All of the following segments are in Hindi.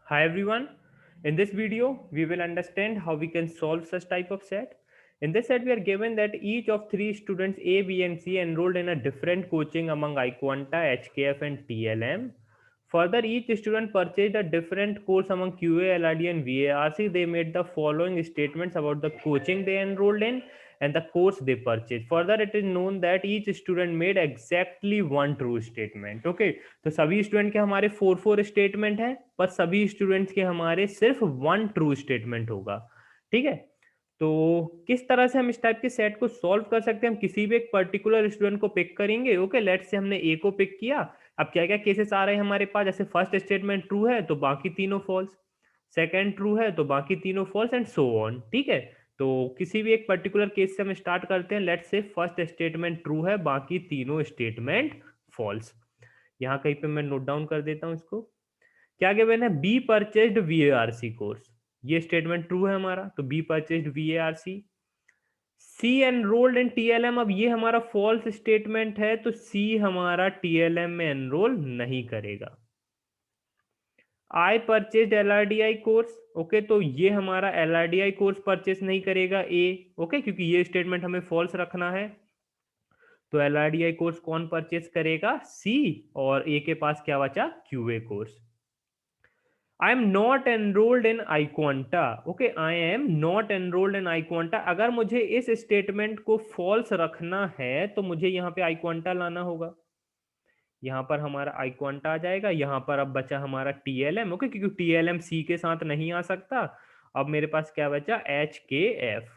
Hi everyone. In this video, we will understand how we can solve such type of set. In this set, we are given that each of three students A, B, and C enrolled in a different coaching among iQuanta, HKF, and TLM. Further, each student purchased a different course among QA, LRD, and VARC. They made the following statements about the coaching they enrolled in and the course they purchased. Further, it is known that each student made exactly one true statement. Okay, तो सभी स्टूडेंट के हमारे फोर स्टेटमेंट हैं, पर सभी स्टूडेंट्स के हमारे सिर्फ वन ट्रू स्टेटमेंट होगा। ठीक है, तो किस तरह से हम इस टाइप के सेट को सॉल्व कर सकते हैं? हम किसी भी एक पर्टिकुलर स्टूडेंट को पिक करेंगे। ओके, लेट्स से हमने ए को पिक किया। अब क्या क्या केसेस आ रहे हैं हमारे पास? जैसे फर्स्ट स्टेटमेंट ट्रू है तो बाकी तीनों फॉल्स, सेकंड ट्रू है तो बाकी तीनों फॉल्स, एंड सो ऑन। ठीक है, तो किसी भी एक पर्टिकुलर केस से हम स्टार्ट करते हैं। लेट्स से फर्स्ट स्टेटमेंट ट्रू है, बाकी तीनों स्टेटमेंट फॉल्स। यहाँ कहीं पे मैं नोट डाउन कर देता हूं इसको। क्या गिवन है? बी परचेज्ड वीएआरसी कोर्स, ये स्टेटमेंट ट्रू है हमारा, तो B purchased VARC. C enrolled in TLM, अब ये हमारा फॉल्स स्टेटमेंट है, तो सी हमारा टीएलएम में एनरोल नहीं करेगा। I purchase LRDI course, okay, तो ये हमारा एलआरडीआई कोर्स परचेस नहीं करेगा ए, ओके, क्योंकि ये स्टेटमेंट हमें फॉल्स रखना है। तो एलआरडीआई कोर्स कौन परचेस करेगा? सी। और ए के पास क्या बचा? QA course. I am not enrolled in iQuanta, okay, I am not enrolled in iQuanta। अगर मुझे इस स्टेटमेंट को फॉल्स रखना है तो मुझे यहाँ पे iQuanta लाना होगा। यहाँ पर हमारा iQuanta आ जाएगा। यहाँ पर अब बचा हमारा TLM, ओके, क्योंकि TLM सी के साथ नहीं आ सकता। अब मेरे पास क्या बचा? HKF,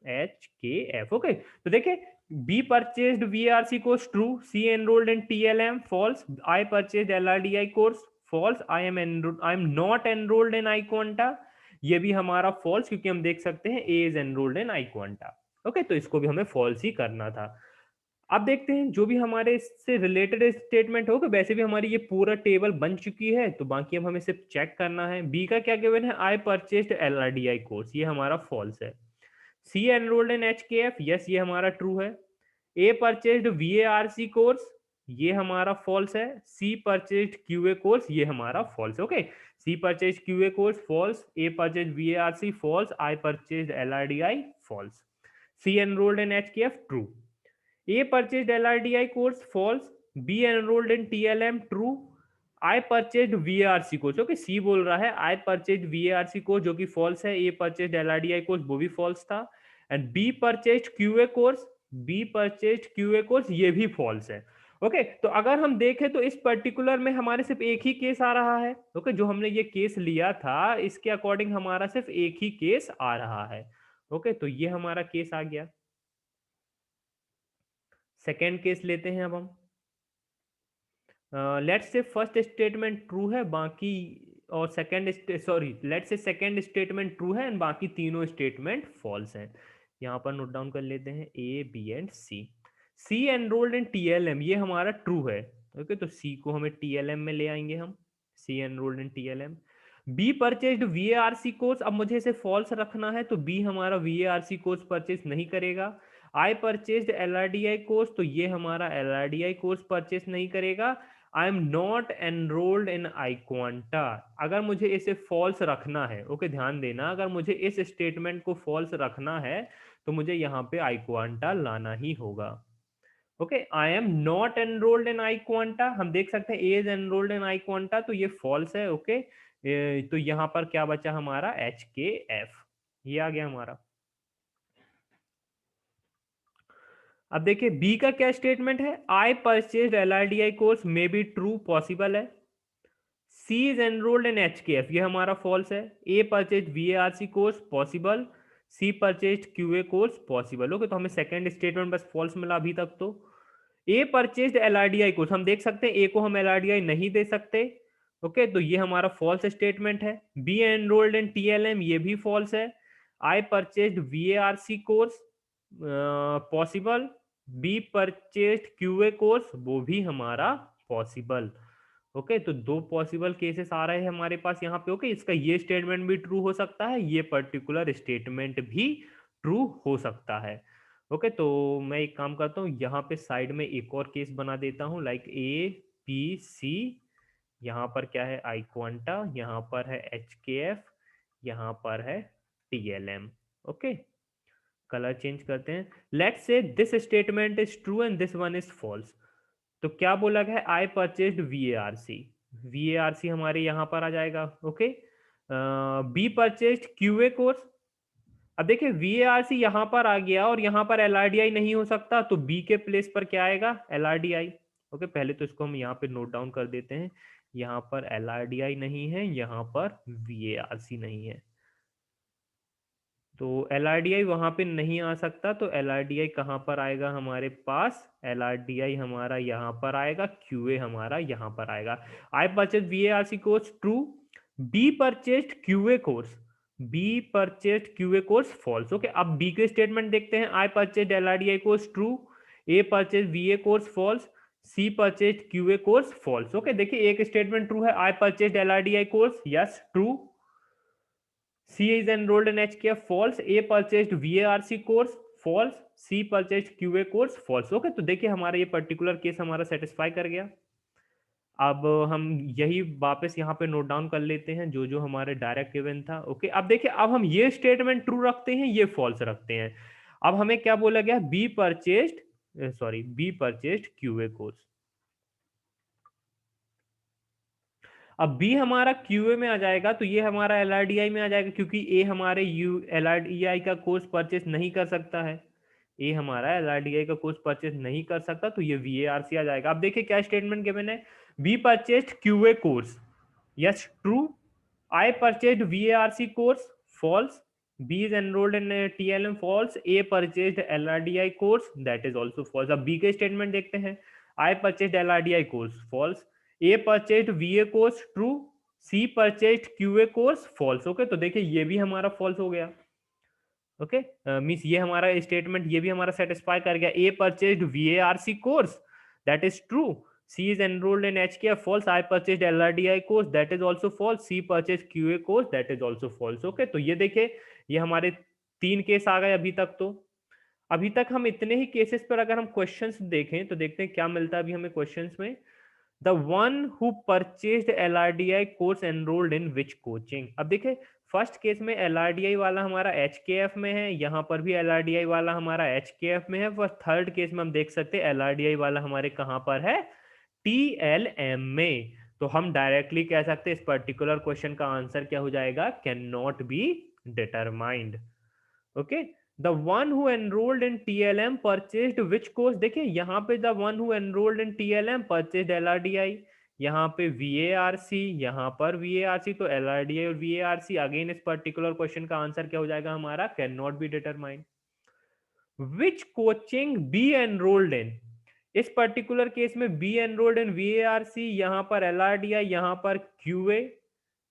HKF, okay. तो देखिए, B purchased VRC course true, C enrolled in TLM false, I purchased LRDI course false, I am not enrolled in iQuanta, ये भी हमारा फॉल्स, क्योंकि हम देख सकते हैं A is enrolled in iQuanta। Okay, तो इसको भी हमें फॉल्स ही करना था। अब देखते हैं जो भी हमारे इससे रिलेटेड स्टेटमेंट होगा। वैसे भी हमारी ये पूरा टेबल बन चुकी है, तो बाकी अब हमें सिर्फ चेक करना है। बी का क्या गिवन है? आई परचेज्ड एलआरडीआई कोर्स, ये हमारा फॉल्स है। सी एनरोल्ड इन एचकेएफ, यस, ये हमारा ट्रू है। ए परचेज्ड वीएआरसी कोर्स, ये हमारा फॉल्स है। सी परचेज्ड क्यूए कोर्स, ये हमारा false. Okay, C purchase QA course false, A purchase VARC false, I purchased LRDI false. C enrolled in HKF true, A purchased LRDI course false, B enrolled in TLM true, I purchased VARC course, okay, C बोल रहा है I purchased VARC course जो कि false है, A purchased LRDI course वो भी false था, and B purchased QA course, B purchased QA course ये भी false है। ओके, तो अगर हम देखें तो इस पर्टिकुलर में हमारे सिर्फ एक ही केस आ रहा है। ओके, जो हमने ये केस लिया था इसके अकॉर्डिंग हमारा सिर्फ एक ही केस आ रहा है। ओके, तो ये हमारा केस आ गया। सेकेंड केस लेते हैं अब हम। Let's say first statement true है, बाकी और second, sorry, let's say second statement true है एंड बाकी तीनों स्टेटमेंट फॉल्स हैं। यहाँ पर नोट डाउन कर लेते हैं A, B and C. C enrolled in TLM, ये हमारा ट्रू है। ओके, तो सी को हमें टीएलएम में ले आएंगे हम। C enrolled in TLM. B purchased VARC course, अब मुझे इसे फॉल्स रखना है, तो बी हमारा वीएआरसी कोर्स परचेज नहीं करेगा। आई परचेज्ड एलआरडीआई कोर्स, तो ये हमारा एलआरडीआई कोर्स परचेज नहीं करेगा। आई am not enrolled in iQuanta, अगर मुझे इसे फॉल्स रखना है, ओके, ध्यान देना, अगर मुझे इस स्टेटमेंट को फॉल्स रखना है तो मुझे यहाँ पे iQuanta लाना ही होगा। Okay, I am not enrolled in iQuanta, हम देख सकते हैं A is enrolled in iQuanta, तो ये फॉल्स है। ओके, तो यहाँ पर क्या बचा हमारा? HKF, ये आ गया हमारा। अब देखिए बी का क्या स्टेटमेंट है? I purchase LRDI course may be true, possible है। सी इज एनरोल्ड इन एचकेएफ, ये हमारा फॉल्स है। A purchase VARC course, possible. C purchase QA course, possible. Okay, तो हमें सेकंड स्टेटमेंट बस फॉल्स मिला अभी तक। तो ए परचेज एलआरडीआई कोर्स, हम देख सकते हैं ए को हम एलआरडीआई नहीं दे सकते। ओके, तो ये हमारा फॉल्स स्टेटमेंट है। बी एनरोल्ड इन टीएलएम, ये भी फॉल्स है। I purchase VARC course, possible. B purchase QA course, वो भी हमारा पॉसिबल। ओके, तो दो पॉसिबल केसेस आ रहे हैं हमारे पास यहाँ पे। ओके, इसका ये स्टेटमेंट भी ट्रू हो सकता है, ये पर्टिकुलर स्टेटमेंट भी ट्रू हो सकता है। ओके, तो मैं एक काम करता हूँ, यहाँ पे साइड में एक और केस बना देता हूँ, लाइक ए, बी, सी, यहाँ पर क्या है, आई क्वांटा, यहाँ पर है HKF, यहाँ पर है TLM। ओके, कलर चेंज करते हैं। Let's say this statement is true and this one is false. तो क्या बोला गया है, आई परचेज्ड VARC। VARC हमारे यहाँ पर आ जाएगा। Okay, B purchased QA course. अब देखिए VARC यहाँ पर आ गया और यहाँ पर LRDI नहीं हो सकता, तो बी के प्लेस पर क्या आएगा, LRDI। ओके, पहले तो इसको हम यहाँ पे नोट डाउन कर देते हैं। यहाँ पर LRDI नहीं है, यहाँ पर VARC नहीं है, तो LRDI वहां पे नहीं आ सकता। तो LRDI कहाँ पर आएगा हमारे पास, LRDI हमारा यहाँ पर आएगा, QA हमारा यहाँ पर आएगा। I purchase VARC course true, B purchase QA course, B purchase QA course false. Okay, अब बी के स्टेटमेंट देखते हैं। I purchase LRDI course true, A purchase VA course false, C purchase QA course false. Okay, देखिए एक स्टेटमेंट ट्रू है, I purchase LRDI course, yes true. C is enrolled in HKF, false. A purchased VARC course, false. C purchased QA course, false. Okay, तो देखिए हमारा ये पर्टिकुलर केस हमारा सेटिस्फाई कर गया। अब हम यही वापस यहाँ पे नोट डाउन कर लेते हैं जो जो हमारे डायरेक्ट गिवन था। ओके, अब देखिए अब हम ये स्टेटमेंट ट्रू रखते हैं, ये फॉल्स रखते हैं। अब हमें क्या बोला गया, बी परचेस्ड QA कोर्स। अब बी हमारा QA में आ जाएगा, तो ये हमारा LRDI में आ जाएगा, क्योंकि ए हमारे LRDI का कोर्स परचेस नहीं कर सकता है। ए हमारा LRDI का कोर्स परचेस नहीं कर सकता, तो ये VARC आ जाएगा। अब देखिए क्या स्टेटमेंट गिवन है, B purchased QA course, yes true. I purchased VARC course, false. B is enrolled in TLM, false. A purchased LRDI course, that is also false. अब बी के स्टेटमेंट देखते हैं। I purchased LRDI course, false. A purchased VA course, true. C purchased QA course, false. Okay, तो देखिए ये भी हमारा फॉल्स हो गया। ओके, मींस ये हमारा स्टेटमेंट ये भी हमारा सेटिस्फाई कर गया। A purchased VARC course, that is true. C is enrolled in HKF, false. I purchased LRDI course, that is also false. C purchased QA course, that is also false. Okay, तो ये देखिए ये हमारे 3 केस आ गए अभी तक। तो अभी तक हम इतने ही केसेस पर अगर हम क्वेश्चंस देखें तो देखते हैं क्या मिलता है अभी हमें क्वेश्चंस में। The one who purchased LRDI course enrolled in which coaching। अब देखिए फर्स्ट केस में LRDI वाला हमारा HKF में है, यहाँ पर भी LRDI वाला हमारा HKF में है। पर थर्ड केस में हम देख सकते हैं LRDI वाला हमारे कहाँ पर है, TLM में। तो हम डायरेक्टली कह सकते हैं इस पर्टिकुलर क्वेश्चन का आंसर क्या हो जाएगा, can not be determined. Okay, the one who enrolled in TLM purchased which course. देखिए यहाँ पे the one who enrolled in TLM purchased LRDI, यहाँ पे VARC, यहाँ पर VARC, तो LRDI और VARC। अगेन इस पर्टिकुलर क्वेश्चन का आंसर क्या हो जाएगा हमारा, can not be determined. Which coaching B enrolled in, इस पर्टिकुलर केस में बी एनरोल्ड इन VARC, यहाँ पर LRDI, यहाँ पर QA।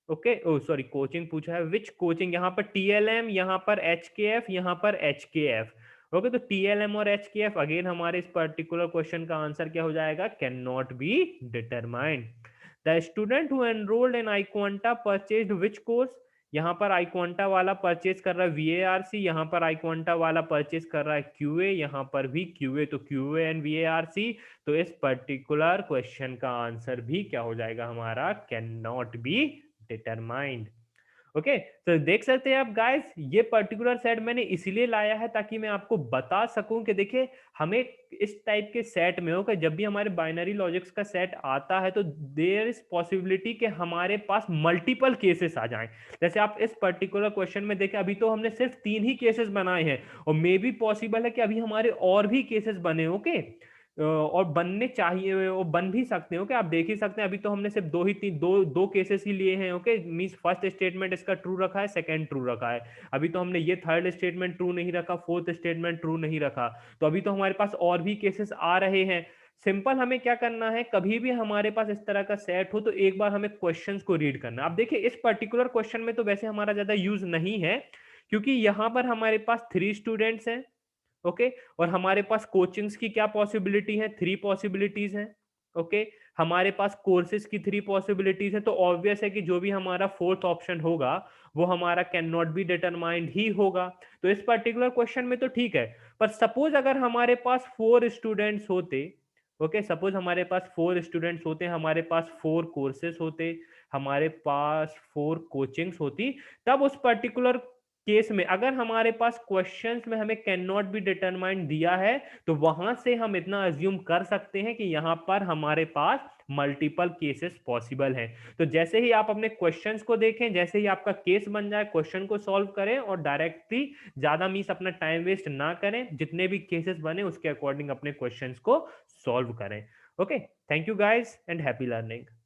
Okay, oh sorry coaching पूछा है, विच कोचिंग, यहाँ पर TLM, यहाँ पर HKF, यहाँ पर HKF। ओके, तो TLM और HKF। अगेन हमारे इस पर्टिकुलर क्वेश्चन का आंसर क्या हो जाएगा, can not be determined. The student who enrolled in iQuanta purchased which course, यहाँ पर iQuanta वाला परचेज कर रहा है VARC, यहाँ पर iQuanta वाला परचेज कर रहा है QA, यहाँ पर भी QA, तो QA एंड VARC। तो इस पर्टिकुलर क्वेश्चन का आंसर भी क्या हो जाएगा हमारा, can not be determined. Okay, तो देख सकते हैं आप गाइस, ये पर्टिकुलर सेट मैंने इसीलिए लाया है ताकि मैं आपको बता सकूं कि देखिए हमें इस टाइप के सेट में हो कि जब भी हमारे बाइनरी लॉजिक्स का सेट आता है तो देयर इज पॉसिबिलिटी कि हमारे पास मल्टीपल केसेस आ जाएं। जैसे आप इस पर्टिकुलर क्वेश्चन में देखें, अभी तो हमने सिर्फ 3 ही केसेस बनाए हैं, और मे बी पॉसिबल है कि अभी हमारे और भी केसेस बने। ओके, और बनने चाहिए और बन भी सकते हैं। ओके, आप देख ही सकते हैं अभी तो हमने सिर्फ दो केसेस ही लिए हैं। ओके, मींस फर्स्ट स्टेटमेंट इसका ट्रू रखा है, सेकंड ट्रू रखा है। अभी तो हमने ये थर्ड स्टेटमेंट ट्रू नहीं रखा, फोर्थ स्टेटमेंट ट्रू नहीं रखा, तो अभी तो हमारे पास और भी केसेस आ रहे हैं। सिंपल हमें क्या करना है, कभी भी हमारे पास इस तरह का सेट हो तो एक बार हमें क्वेश्चंस को रीड करना। अब देखिए इस पर्टिकुलर क्वेश्चन में तो वैसे हमारा ज्यादा यूज नहीं है, क्योंकि यहां पर हमारे पास 3 स्टूडेंट्स हैं। ओके, और हमारे पास कोचिंग्स की क्या पॉसिबिलिटी है, 3 पॉसिबिलिटीज हैं। ओके, हमारे पास कोर्सेज की 3 पॉसिबिलिटीज है, तो ऑब्वियस है कि जो भी हमारा फोर्थ ऑप्शन होगा वो हमारा कैन नॉट बी डिटरमाइंड ही होगा। तो इस पर्टिकुलर क्वेश्चन में तो ठीक है, पर सपोज अगर हमारे पास 4 स्टूडेंट्स होते, ओके, सपोज हमारे पास 4 स्टूडेंट्स होते, हमारे पास 4 कोर्सेस होते, हमारे पास 4 कोचिंग्स होती, तब उस पर्टिकुलर केस में अगर हमारे पास क्वेश्चंस में हमें कैन नॉट बी डिटरमाइंड दिया है, तो वहां से हम इतना अज्यूम कर सकते हैं कि यहां पर हमारे पास मल्टीपल केसेस पॉसिबल हैं। तो जैसे ही आप अपने क्वेश्चंस को देखें, जैसे ही आपका केस बन जाए, क्वेश्चन को सॉल्व करें और डायरेक्टली ज्यादा मीन्स अपना टाइम वेस्ट ना करें, जितने भी केसेस बने उसके अकॉर्डिंग अपने क्वेश्चंस को सॉल्व करें। Okay, thank you guys and happy learning.